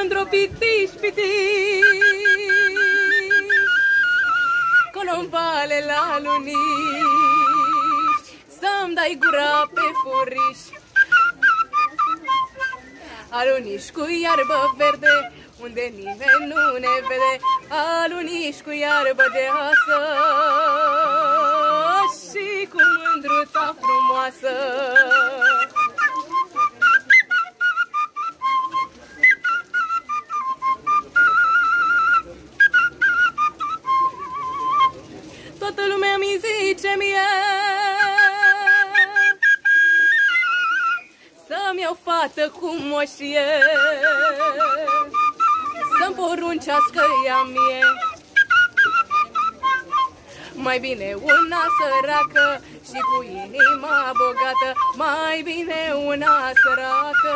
mândru pitiș, pitiș, colombale la luniș, să-mi dai gura pe furiș. Aluniș cu iarbă verde, unde nimeni nu ne vede, aluniș cu iarbă de asă și cu mândruța frumoasă. Toată lumea mi zice mie să-mi iau fată cu moșie, să-mi poruncească ea mie. Mai bine una săracă și cu inima bogată, mai bine una săracă